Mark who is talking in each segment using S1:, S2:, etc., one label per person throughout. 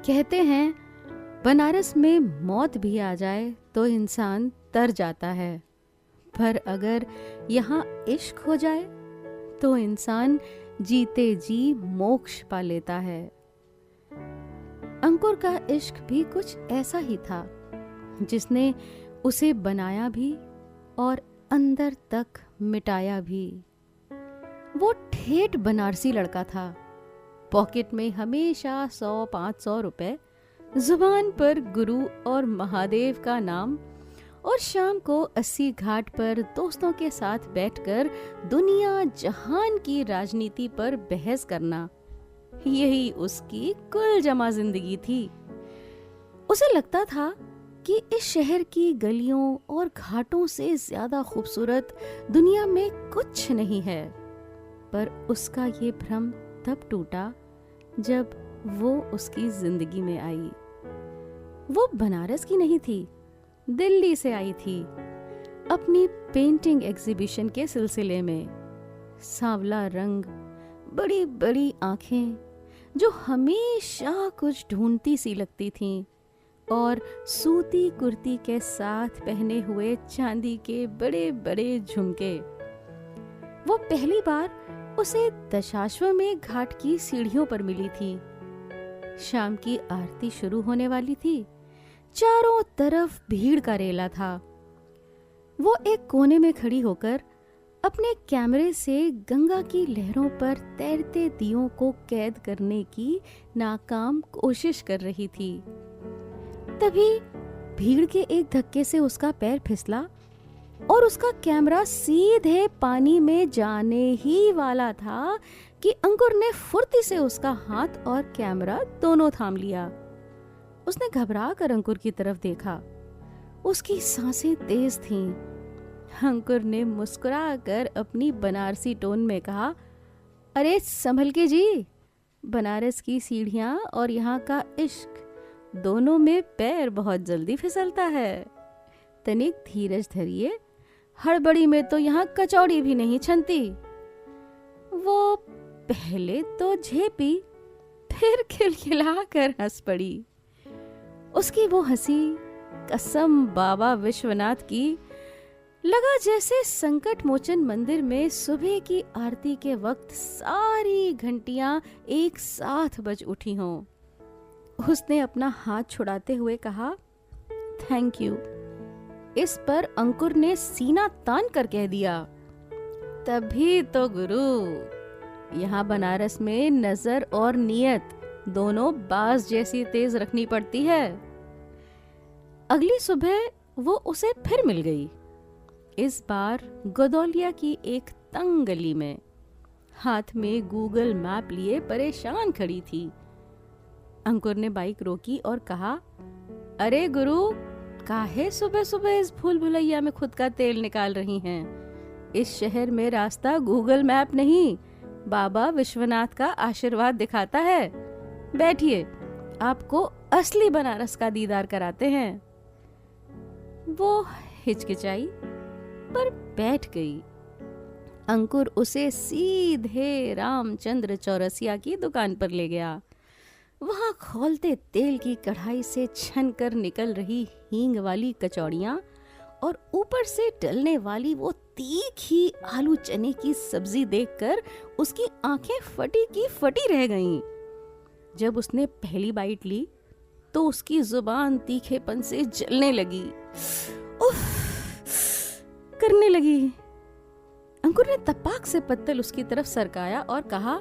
S1: कहते हैं बनारस में मौत भी आ जाए तो इंसान तर जाता है, पर अगर यहाँ इश्क हो जाए तो इंसान जीते जी मोक्ष पा लेता है। अंकुर का इश्क भी कुछ ऐसा ही था, जिसने उसे बनाया भी और अंदर तक मिटाया भी। वो ठेठ बनारसी लड़का था। पॉकेट में हमेशा 100-500 रुपए, जुबान पर गुरु और महादेव का नाम, और शाम को 80 घाट पर दोस्तों के साथ बैठकर दुनिया जहान की राजनीति पर बहस करना, यही उसकी कुल जमा जिंदगी थी। उसे लगता था कि इस शहर की गलियों और घाटों से ज्यादा खूबसूरत दुनिया में कुछ नहीं है। पर उसका ये भ्रम तब टूटा जब वो उसकी जिंदगी में आई। वो बनारस की नहीं थी, दिल्ली से आई थी अपनी पेंटिंग एग्जीबिशन के सिलसिले में। सांवला रंग, बड़ी बड़ी आंखें जो हमेशा कुछ ढूंढती सी लगती थीं, और सूती कुर्ती के साथ पहने हुए चांदी के बड़े बड़े झुमके। वो पहली बार उसे दशाश्वमेध घाट की सीढ़ियों पर मिली थी। शाम की आरती शुरू होने वाली थी। चारों तरफ भीड़ का रेला था। वो एक कोने में खड़ी होकर अपने कैमरे से गंगा की लहरों पर तैरते दियों को कैद करने की नाकाम कोशिश कर रही थी। तभी भीड़ के एक धक्के से उसका पैर फिसला और उसका कैमरा सीधे पानी में जाने ही वाला था कि अंकुर ने फुर्ती से उसका हाथ और कैमरा दोनों थाम लिया। उसने घबरा कर अंकुर की तरफ देखा। उसकी सांसें तेज थीं। अंकुर ने मुस्कुरा कर अपनी बनारसी टोन में कहा, अरे संभल के जी, बनारस की सीढ़ियां और यहाँ का इश्क, दोनों में पैर बहुत जल्दी फिसलता है। तनिक धीरज धरिए, हड़बड़ी में तो यहाँ कचौड़ी भी नहीं छनती। वो पहले तो झेपी, फिर खिलखिला कर हंस पड़ी। उसकी वो हंसी, कसम बाबा विश्वनाथ की, लगा जैसे संकट मोचन मंदिर में सुबह की आरती के वक्त सारी घंटियां एक साथ बज उठी हों। उसने अपना हाथ छुड़ाते हुए कहा, थैंक यू। इस पर अंकुर ने सीना तान कर कह दिया, तभी तो गुरु, यहाँ बनारस में नजर और नियत दोनों बाज जैसी तेज रखनी पड़ती है। अगली सुबह वो उसे फिर मिल गई। इस बार गदौलिया की एक तंग गली में, हाथ में गूगल मैप लिए परेशान खड़ी थी। अंकुर ने बाइक रोकी और कहा, अरे गुरु, काहे सुबह सुबह इस भूल भुलैया में खुद का तेल निकाल रही हैं? इस शहर में रास्ता गूगल मैप नहीं, बाबा विश्वनाथ का आशीर्वाद दिखाता है। बैठिए, आपको असली बनारस का दीदार कराते हैं। वो हिचकिचाई पर बैठ गई। अंकुर उसे सीधे रामचंद्र चौरसिया की दुकान पर ले गया। वहां खौलते तेल की कढ़ाई से छन कर निकल रही हींग वाली कचौड़ियां और ऊपर से डलने वाली वो तीखी आलू चने की सब्जी देखकर उसकी आंखें फटी की फटी रह गईं। जब उसने पहली बाइट ली तो उसकी जुबान तीखेपन से जलने लगी, उफ करने लगी। अंकुर ने तपाक से पत्तल उसकी तरफ सरकाया और कहा,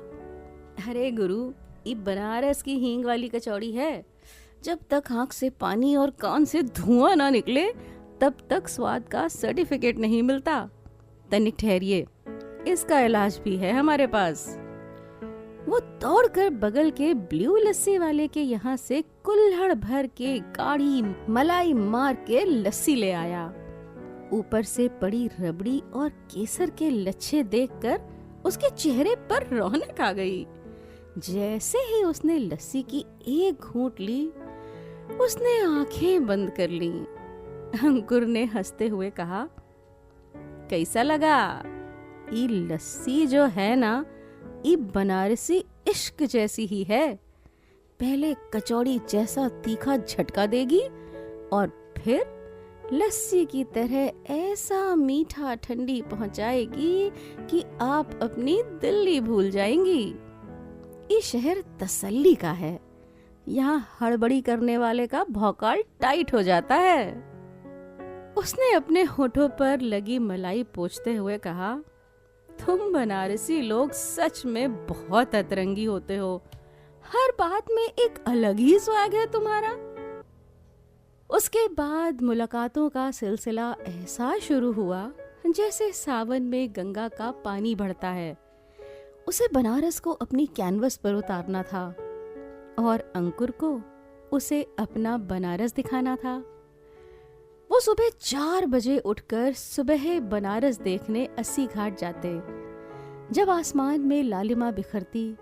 S1: अरे गुरु, ये बनारस की हींग वाली कचौड़ी है। जब तक आंख से पानी और कान से धुआं ना निकले तब तक स्वाद का सर्टिफिकेट नहीं मिलता। तनिक ठहरिए, इसका इलाज भी है हमारे पास। वो दौड़कर बगल के ब्लू लस्सी वाले के यहाँ से कुल्हड़ भर के गाढ़ी मलाई मार के लस्सी ले आया। ऊपर से पड़ी रबड़ी और केसर के लच्छे देखकर उसके चेहरे पर रौनक आ गई। जैसे ही उसने लस्सी की एक घूंट ली, उसने आंखें बंद कर ली। अंकुर ने हंसते हुए कहा, कैसा लगा? ये लस्सी जो है ना, ये बनारसी इश्क जैसी ही है। पहले कचौड़ी जैसा तीखा झटका देगी और फिर लस्सी की तरह ऐसा मीठा ठंडी पहुंचाएगी कि आप अपनी दिल्ली भूल जाएंगी। ये शहर तसल्ली का है, यहाँ हड़बड़ी करने वाले का भौकाल टाइट हो जाता है। उसने अपने होठों पर लगी मलाई पोंछते हुए कहा, तुम बनारसी लोग सच में बहुत अतरंगी होते हो। हर बात में एक अलग ही स्वाग है तुम्हारा। उसके बाद मुलाकातों का सिलसिला ऐसा शुरू हुआ जैसे सावन में गंगा का पानी बढ़ता है। उसे बनारस को अपनी कैनवस पर उतारना था और अंकुर को उसे अपना बनारस दिखाना था। वो सुबह 4 बजे उठकर सुबह बनारस देखने 80 घाट जाते। जब आसमान में लालिमा बिखरती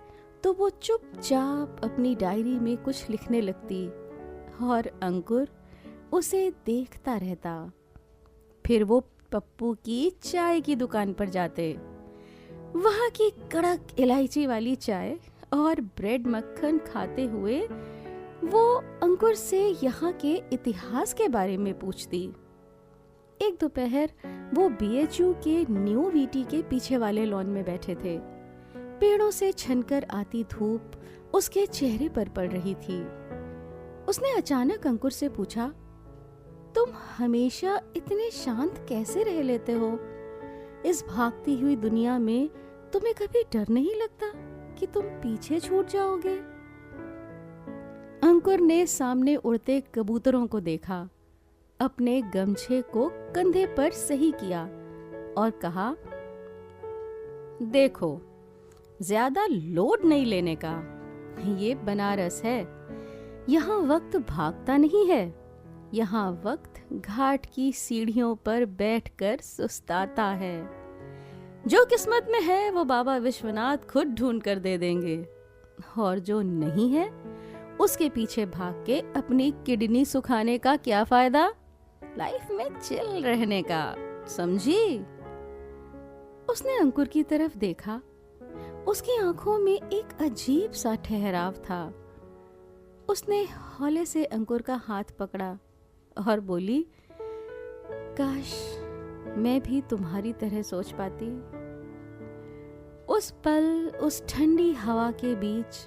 S1: तो वो चुपचाप अपनी डायरी में कुछ लिखने लगती और अंकुर उसे देखता रहता। फिर वो पप्पू की चाय की दुकान पर जाते। वहाँ की कड़क इलायची वाली चाय और ब्रेड मक्खन खाते हुए वो अंकुर से यहाँ के इतिहास के बारे में पूछती। एक दोपहर वो बीएचयू के न्यू वीटी के पीछे वाले लॉन में बैठे थे। पेड़ों से छनकर आती धूप उसके चेहरे पर पड़ रही थी। उसने अचानक अंकुर से पूछा, तुम हमेशा इतने शांत कैसे रह लेते हो? इस भागती हुई दुनिया में तुम्हें कभी डर नहीं लगता कि तुम पीछे छूट जाओगे? अंकुर ने सामने उड़ते कबूतरों को देखा, अपने गमछे को कंधे पर सही किया और कहा, देखो, ज्यादा लोड नहीं लेने का। ये बनारस है, यहाँ वक्त भागता नहीं है। यहाँ वक्त घाट की सीढ़ियों पर बैठकर सुस्ताता है। जो किस्मत में है वो बाबा विश्वनाथ खुद ढूंढ कर दे देंगे, और जो नहीं है उसके पीछे भाग के अपनी किडनी सुखाने का क्या फायदा? लाइफ में चिल रहने का, समझी? उसने अंकुर की तरफ देखा। उसकी आंखों में एक अजीब सा ठहराव था। उसने हौले से अंकुर का हाथ पकड़ा और बोली, काश मैं भी तुम्हारी तरह सोच पाती। उस पल, उस ठंडी हवा के बीच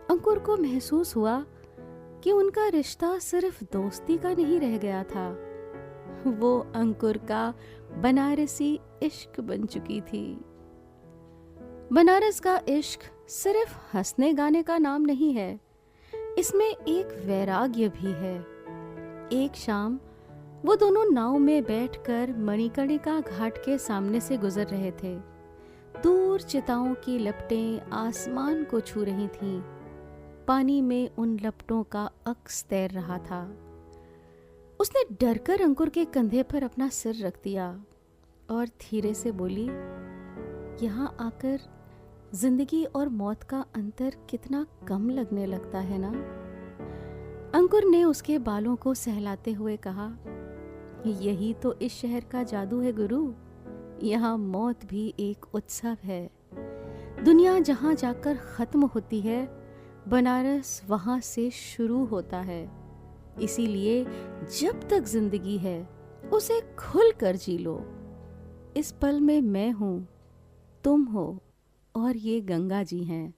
S1: अंकुर को महसूस हुआ कि उनका रिश्ता सिर्फ दोस्ती का नहीं रह गया था, वो अंकुर का बनारसी इश्क बन चुकी थी। बनारस का इश्क सिर्फ हंसने गाने का नाम नहीं है, इसमें एक वैराग्य भी है। एक शाम वो दोनों नाव में बैठकर मणिकर्णिका घाट के सामने से गुजर रहे थे। दूर चिताओं की लपटें आसमान को छू रही थीं। पानी में उन लपटों का अक्स तैर रहा था। उसने डरकर अंकुर के कंधे पर अपना सिर रख दिया और धीरे से बोली, यहाँ आकर जिंदगी और मौत का अंतर कितना कम लगने लगता है ना? अंकुर ने उसके बालों को सहलाते हुए कहा, यही तो इस शहर का जादू है गुरु। यहाँ मौत भी एक उत्सव है। दुनिया जहाँ जाकर खत्म होती है, बनारस वहाँ से शुरू होता है। इसीलिए जब तक जिंदगी है उसे खुल कर जी लो। इस पल में मैं हूँ, तुम हो और ये गंगा जी हैं।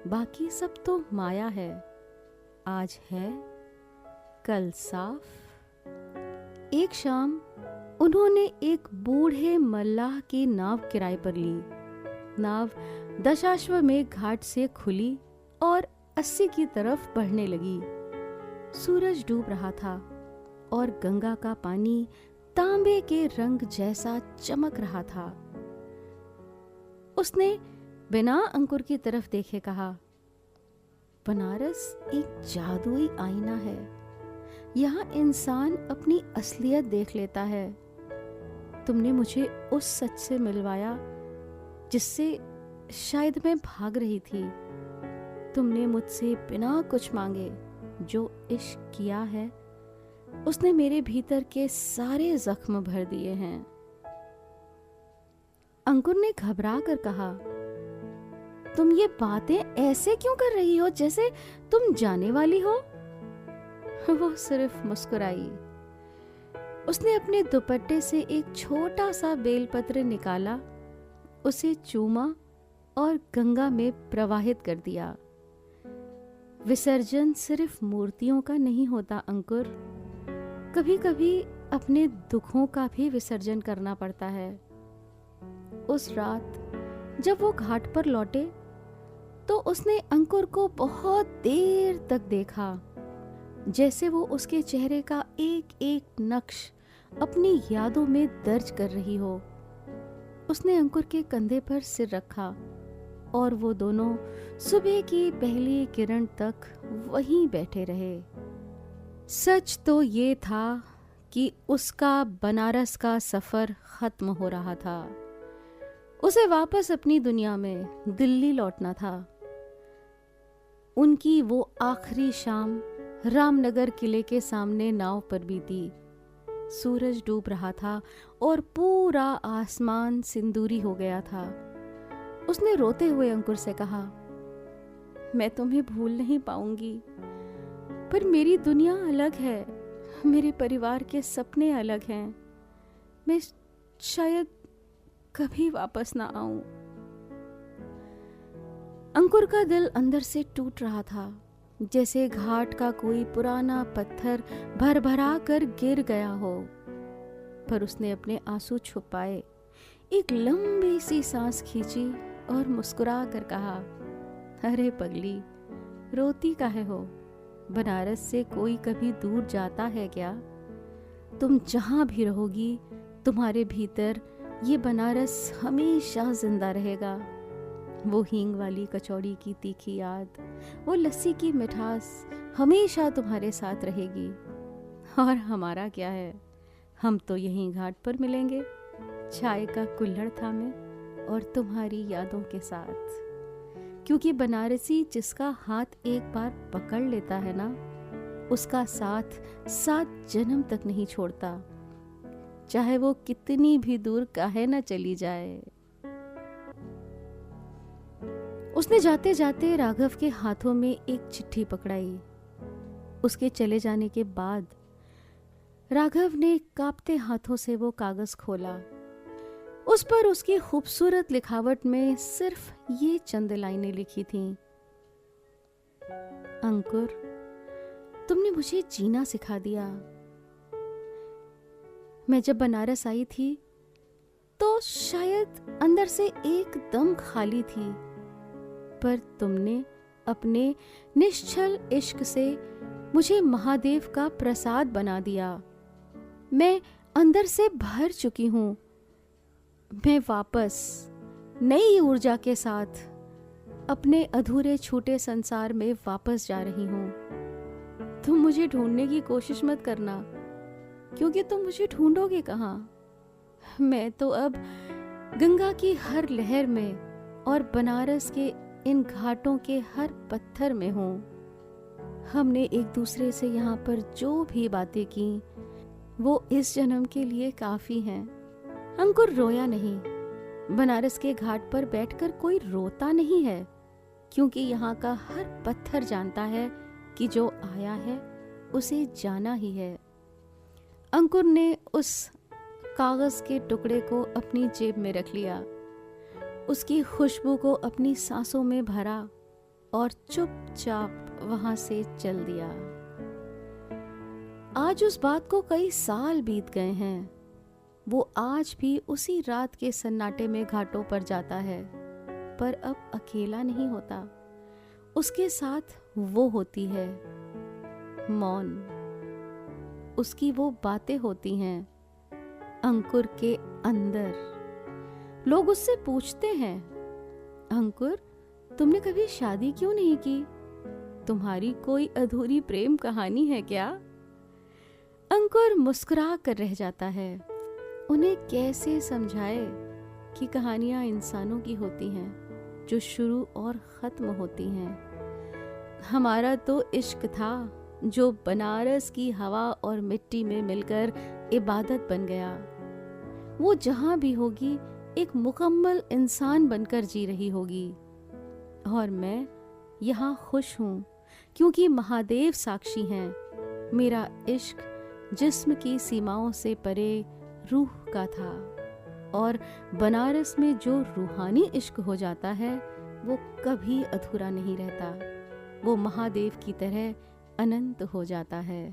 S1: बाकी सब तो माया है। आज है, कल साफ। एक शाम उन्होंने एक बूढ़े मल्लाह की नाव किराए पर ली। नाव दशाश्व में घाट से खुली और 80 की तरफ बढ़ने लगी। सूरज डूब रहा था और गंगा का पानी तांबे के रंग जैसा चमक रहा था। उसने बिना अंकुर की तरफ देखे कहा, बनारस एक जादुई आईना है। यहाँ इंसान अपनी असलियत देख लेता है। तुमने मुझे उस सच से मिलवाया जिससे शायद मैं भाग रही थी। तुमने मुझसे बिना कुछ मांगे जो इश्क किया है, उसने मेरे भीतर के सारे जख्म भर दिए हैं। अंकुर ने घबरा कर कहा, तुम ये बातें ऐसे क्यों कर रही हो जैसे तुम जाने वाली हो? वो सिर्फ मुस्कुराई। उसने अपने दुपट्टे से एक छोटा सा बेलपत्र निकाला, उसे चूमा और गंगा में प्रवाहित कर दिया। विसर्जन सिर्फ मूर्तियों का नहीं होता अंकुर, कभी कभी अपने दुखों का भी विसर्जन करना पड़ता है। उस रात जब वो घाट पर लौटे तो उसने अंकुर को बहुत देर तक देखा, जैसे वो उसके चेहरे का एक एक नक्श अपनी यादों में दर्ज कर रही हो। उसने अंकुर के कंधे पर सिर रखा और वो दोनों सुबह की पहली किरण तक वहीं बैठे रहे। सच तो ये था कि उसका बनारस का सफर खत्म हो रहा था। उसे वापस अपनी दुनिया में दिल्ली लौटना था। उनकी वो आखिरी शाम रामनगर किले के सामने नाव पर बीती। सूरज डूब रहा था और पूरा आसमान सिंदूरी हो गया था। उसने रोते हुए अंकुर से कहा, मैं तुम्हें भूल नहीं पाऊंगी, पर मेरी दुनिया अलग है, मेरे परिवार के सपने अलग हैं। मैं शायद कभी वापस ना आऊं। अंकुर का दिल अंदर से टूट रहा था, जैसे घाट का कोई पुराना पत्थर भरभरा कर गिर गया हो। पर उसने अपने आंसू छुपाए, एक लंबी सी सांस खींची और मुस्कुरा कर कहा, अरे पगली, रोती काहे हो? बनारस से कोई कभी दूर जाता है क्या? तुम जहां भी रहोगी, तुम्हारे भीतर ये बनारस हमेशा जिंदा रहेगा। वो हींग वाली कचौड़ी की तीखी याद, वो लस्सी की मिठास हमेशा तुम्हारे साथ रहेगी। और हमारा क्या है, हम तो यहीं घाट पर मिलेंगे, चाय का कुल्हड़ थामे और तुम्हारी यादों के साथ। क्योंकि बनारसी जिसका हाथ एक बार पकड़ लेता है ना, उसका साथ 7 जन्म तक नहीं छोड़ता, चाहे वो कितनी भी दूर काहे न चली जाए। उसने जाते जाते राघव के हाथों में एक चिट्ठी पकड़ाई। उसके चले जाने के बाद राघव ने कांपते हाथों से वो कागज खोला। उस पर उसकी खूबसूरत लिखावट में सिर्फ ये चंद लाइनें लिखी थीं। अंकुर, तुमने मुझे जीना सिखा दिया। मैं जब बनारस आई थी तो शायद अंदर से एकदम खाली थी, पर तुमने अपने निश्चल इश्क से मुझे महादेव का प्रसाद बना दिया। मैं अंदर से भर चुकी हूं। मैं वापस नई ऊर्जा के साथ अपने अधूरे छूटे संसार में वापस जा रही हूं। तुम मुझे ढूंढने की कोशिश मत करना, क्योंकि तुम मुझे ढूंढोगे कहाँ? मैं तो अब गंगा की हर लहर में और बनारस के इन घाटों के हर पत्थर में हूँ। हमने एक दूसरे से यहाँ पर जो भी बातें की, वो इस जन्म के लिए काफी हैं। अंकुर रोया नहीं। बनारस के घाट पर बैठकर कोई रोता नहीं है, क्योंकि यहाँ का हर पत्थर जानता है कि जो आया है उसे जाना ही है। अंकुर ने उस कागज के टुकड़े को अपनी जेब में रख लिया, उसकी खुशबू को अपनी सांसों में भरा और चुपचाप वहां से चल दिया। आज उस बात को कई साल बीत गए हैं। वो आज भी उसी रात के सन्नाटे में घाटों पर जाता है, पर अब अकेला नहीं होता। उसके साथ वो होती है, मौन। उसकी वो बातें होती हैं अंकुर के अंदर। लोग उससे पूछते हैं, अंकुर, तुमने कभी शादी क्यों नहीं की? तुम्हारी कोई अधूरी प्रेम कहानी है क्या? अंकुर मुस्कुरा कर रह जाता है। उन्हें कैसे समझाए कि कहानियां इंसानों की होती हैं, जो शुरू और खत्म होती हैं। हमारा तो इश्क था, जो बनारस की हवा और मिट्टी में मिलकर इबादत बन गया। वो जहां भी होगी एक मुकम्मल इंसान बनकर जी रही होगी। और मैं यहाँ खुश हूँ क्योंकि महादेव साक्षी हैं। मेरा इश्क जिस्म की सीमाओं से परे रूह का था, और बनारस में जो रूहानी इश्क हो जाता है वो कभी अधूरा नहीं रहता, वो महादेव की तरह अनंत हो जाता है।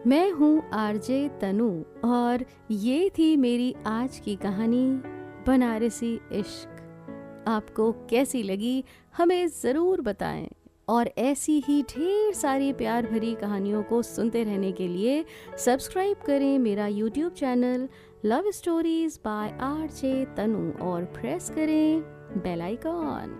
S1: मैं हूँ आरजे तनु और ये थी मेरी आज की कहानी बनारसी इश्क। आपको कैसी लगी हमें ज़रूर बताएं, और ऐसी ही ढेर सारी प्यार भरी कहानियों को सुनते रहने के लिए सब्सक्राइब करें मेरा YouTube channel love stories by RJ Tanu और प्रेस करें बेल आइकॉन।